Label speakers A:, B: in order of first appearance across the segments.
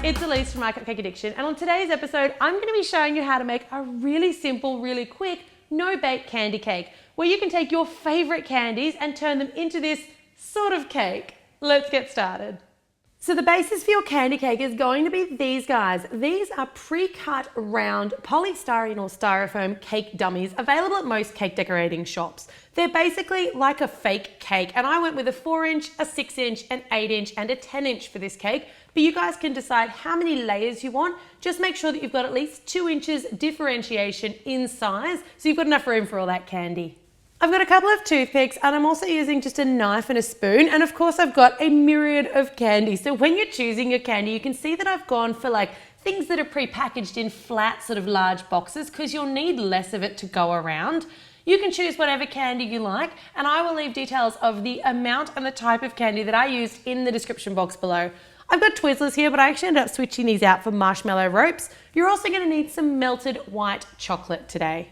A: It's Elise from MyCupcakeAddiction, and on today's episode, I'm going to be showing you how to make a really simple, really quick, no-bake candy cake, where you can take your favorite candies and turn them into this sort of cake. Let's get started. So the basis for your candy cake is going to be these guys. These are pre-cut round polystyrene or styrofoam cake dummies available at most cake decorating shops. They're basically like a fake cake, and I went with a 4-inch, a 6-inch, an 8-inch, and a 10-inch for this cake, but you guys can decide how many layers you want. Just make sure that you've got at least 2 inches differentiation in size, so you've got enough room for all that candy. I've got a couple of toothpicks, and I'm also using just a knife and a spoon, and of course I've got a myriad of candy. So when you're choosing your candy, you can see that I've gone for like things that are pre-packaged in flat sort of large boxes because you'll need less of it to go around. You can choose whatever candy you like, and I will leave details of the amount and the type of candy that I used in the description box below. I've got Twizzlers here, but I actually ended up switching these out for marshmallow ropes. You're also going to need some melted white chocolate today.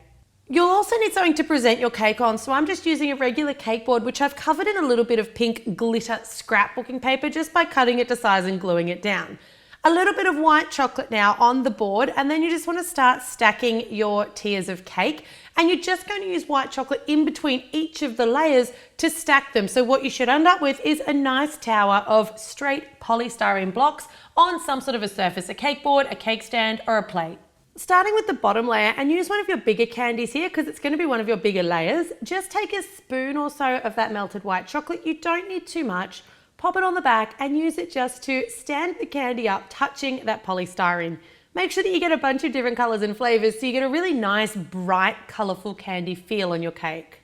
A: You'll also need something to present your cake on, so I'm just using a regular cake board, which I've covered in a little bit of pink glitter scrapbooking paper just by cutting it to size and gluing it down. A little bit of white chocolate now on the board, and then you just want to start stacking your tiers of cake, and you're just going to use white chocolate in between each of the layers to stack them. So what you should end up with is a nice tower of straight polystyrene blocks on some sort of a surface, a cake board, a cake stand, or a plate. Starting with the bottom layer, and use one of your bigger candies here because it's going to be one of your bigger layers. Just take a spoon or so of that melted white chocolate. You don't need too much. Pop it on the back and use it just to stand the candy up, touching that polystyrene. Make sure that you get a bunch of different colors and flavors so you get a really nice, bright, colorful candy feel on your cake.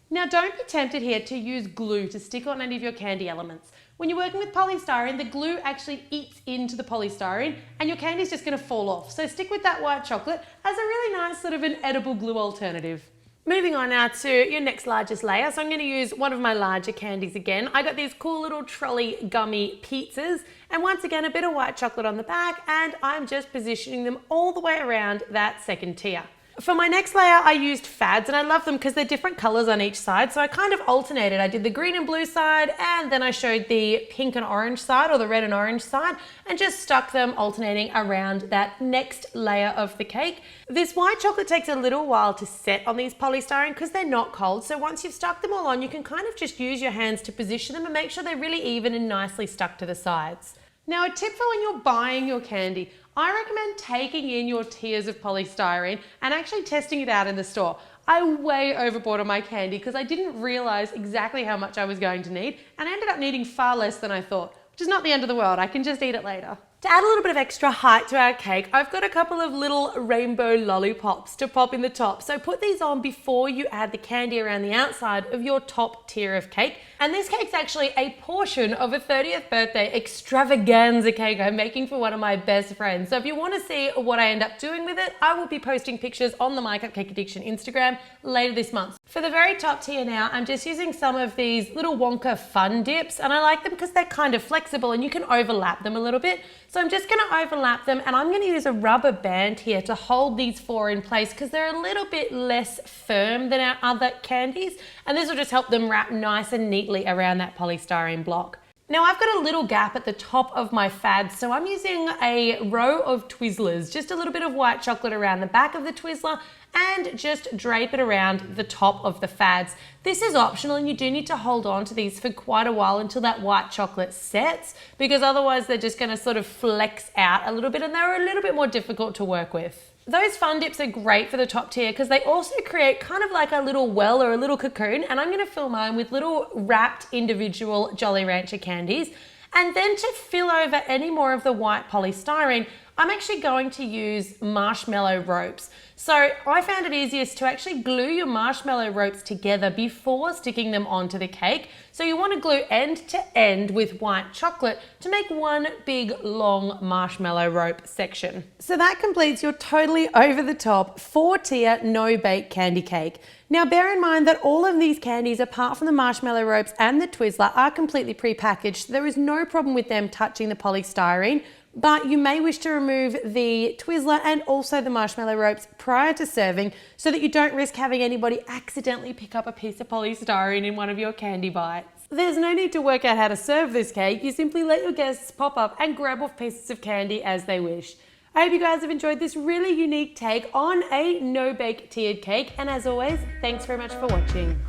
A: Now don't be tempted here to use glue to stick on any of your candy elements. When you're working with polystyrene, the glue actually eats into the polystyrene and your candy is just going to fall off. So stick with that white chocolate as a really nice sort of an edible glue alternative. Moving on now to your next largest layer. So I'm going to use one of my larger candies again. I got these cool little Trolli Gummi pizzas, and once again a bit of white chocolate on the back, and I'm just positioning them all the way around that second tier. For my next layer, I used fads, and I love them because they're different colors on each side. So I kind of alternated. I did the green and blue side, and then I showed the pink and orange side, or the red and orange side, and just stuck them alternating around that next layer of the cake. This white chocolate takes a little while to set on these polystyrene because they're not cold. So once you've stuck them all on, you can kind of just use your hands to position them and make sure they're really even and nicely stuck to the sides. Now, a tip for when you're buying your candy, I recommend taking in your tiers of polystyrene and actually testing it out in the store. I way overbought on my candy because I didn't realize exactly how much I was going to need, and I ended up needing far less than I thought, which is not the end of the world. I can just eat it later. To add a little bit of extra height to our cake, I've got a couple of little rainbow lollipops to pop in the top. So put these on before you add the candy around the outside of your top tier of cake. And this cake's actually a portion of a 30th birthday extravaganza cake I'm making for one of my best friends. So if you want to see what I end up doing with it, I will be posting pictures on the MyCupcakeAddiction Instagram later this month. For the very top tier now, I'm just using some of these little Wonka Fun Dips, and I like them because they're kind of flexible and you can overlap them a little bit. So I'm just going to overlap them, and I'm going to use a rubber band here to hold these 4 in place because they're a little bit less firm than our other candies, and this will just help them wrap nice and neatly around that polystyrene block. Now I've got a little gap at the top of my fads, so I'm using a row of Twizzlers, just a little bit of white chocolate around the back of the Twizzler, and just drape it around the top of the fads. This is optional, and you do need to hold on to these for quite a while until that white chocolate sets, because otherwise they're just going to sort of flex out a little bit and they're a little bit more difficult to work with. Those Fun Dips are great for the top tier because they also create kind of like a little well or a little cocoon, and I'm going to fill mine with little wrapped individual Jolly Rancher candies. And then to fill over any more of the white polystyrene, I'm actually going to use marshmallow ropes. So I found it easiest to actually glue your marshmallow ropes together before sticking them onto the cake. So you want to glue end to end with white chocolate to make one big long marshmallow rope section. So that completes your totally over the top 4-tier no-bake candy cake. Now bear in mind that all of these candies, apart from the marshmallow ropes and the Twizzler, are completely pre-packaged. There is no problem with them touching the polystyrene, but you may wish to remove the Twizzler and also the marshmallow ropes prior to serving so that you don't risk having anybody accidentally pick up a piece of polystyrene in one of your candy bites. There's no need to work out how to serve this cake, you simply let your guests pop up and grab off pieces of candy as they wish. I hope you guys have enjoyed this really unique take on a no-bake tiered cake, and as always, thanks very much for watching.